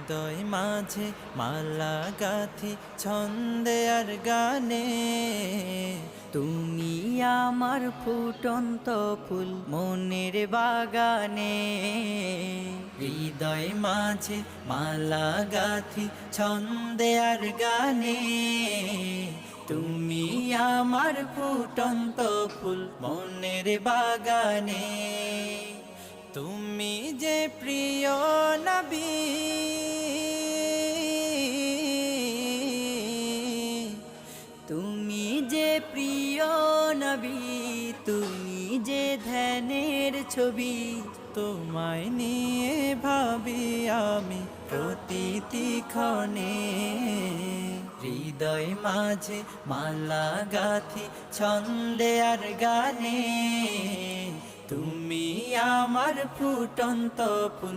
হৃদয় মাঝে মালা গাথি ছন্দে আর গানে, তুমি আমার ফুটন্ত ফুল মনের বাগানে। হৃদয় মাঝে মালা গাথি ছন্দে আর গানে, তুমি আমার ফুটন্ত ফুল মনের বাগানে। তুমি যে প্রিয় নবী, তুমি যে প্রিয় নবী, তুমি যে ধ্যানের ছবি। তোমায় নিয়ে ভাবি আমি প্রতিটি ক্ষণে। হৃদয় মাঝে মালা গাথি ছন্দে আর গানে, তুমি আমার ফুটন্ত ফুল